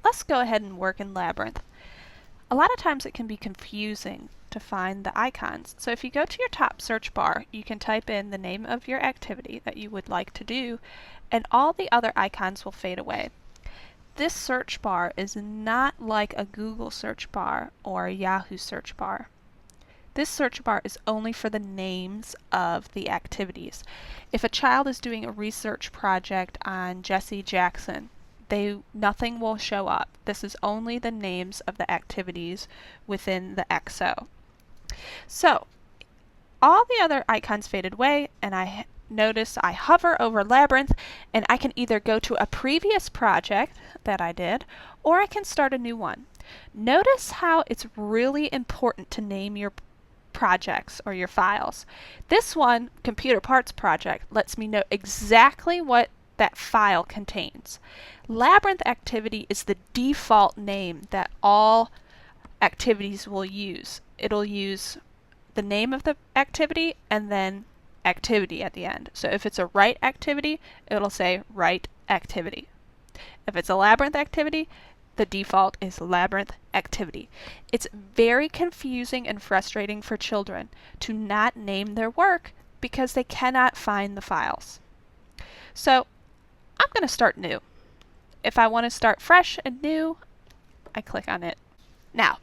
let's go ahead and work in Labyrinth. A lot of times it can be confusing to find the icons. So if you go to your top search bar, you can type in the name of your activity that you would like to do, and all the other icons will fade away. This search bar is not like a Google search bar or a Yahoo search bar. This search bar is only for the names of the activities. If a child is doing a research project on Jesse Jackson, nothing will show up. This is only the names of the activities within the XO. So all the other icons faded away, and I notice I hover over Labyrinth, and I can either go to a previous project that I did, or I can start a new one. Notice how it's really important to name your projects or your files. This one, Computer Parts Project, lets me know exactly what that file contains. Labyrinth activity is the default name that all activities will use. It'll use the name of the activity and then activity at the end. So if it's a write activity, it'll say write activity. If it's a Labyrinth activity, the default is Labyrinth activity. It's very confusing and frustrating for children to not name their work because they cannot find the files. So I'm going to start new. If I want to start fresh and new, I click on it. Now,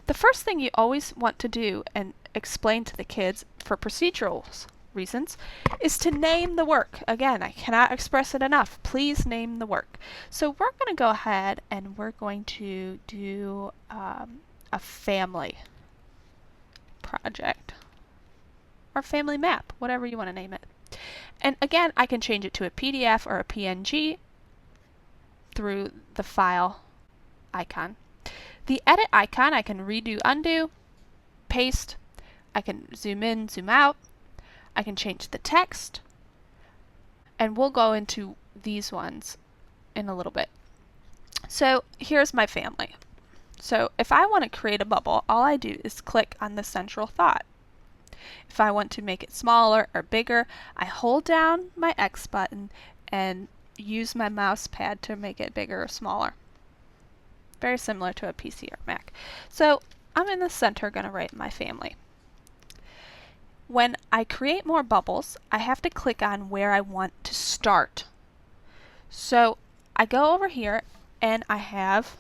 the first thing you always want to do and explain to the kids for procedural reasons is to name the work. Again, I cannot express it enough. Please name the work. So we're going to go ahead and we're going to do a family project or family map, whatever you want to name it. And again, I can change it to a PDF or a PNG through the file icon. The edit icon, I can redo, undo, paste. I can zoom in, zoom out. I can change the text, and we'll go into these ones in a little bit. So here's my family. So if I want to create a bubble, all I do is click on the central thought. If I want to make it smaller or bigger, I hold down my X button and use my mouse pad to make it bigger or smaller. Very similar to a PC or Mac. So I'm in the center going to write my family. When I create more bubbles, I have to click on where I want to start. So I go over here and I have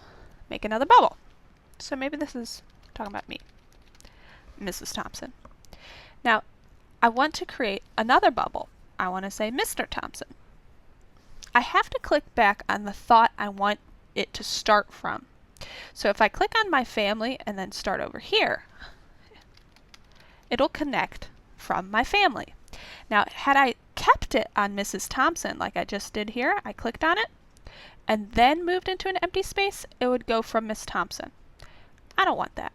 make another bubble. So maybe this is talking about me, Mrs. Thompson. Now I want to create another bubble. I want to say Mr. Thompson. I have to click back on the thought I want it to start from. So if I click on my family and then start over here, it'll connect from my family. Now, had I kept it on Mrs. Thompson like I just did here, I clicked on it and then moved into an empty space, it would go from Miss Thompson. I don't want that.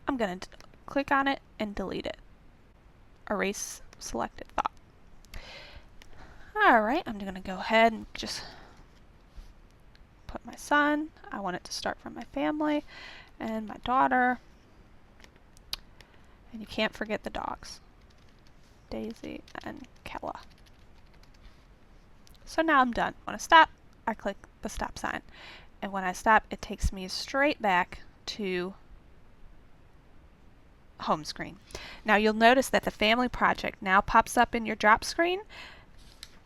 I'm going to click on it and delete it. Erase selected thought. Alright, I'm going to go ahead and just put my son. I want it to start from my family and my daughter. And you can't forget the dogs, Daisy and Kella. So now I'm done. When I stop, I click the stop sign. And when I stop, it takes me straight back to home screen. Now you'll notice that the family project now pops up in your drop screen.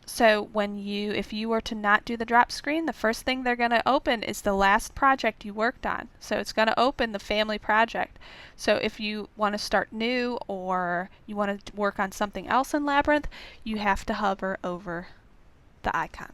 So if you were to not do the drop screen, the first thing they're going to open is the last project you worked on. So it's going to open the family project. So if you want to start new or you want to work on something else in Labyrinth, you have to hover over the icon.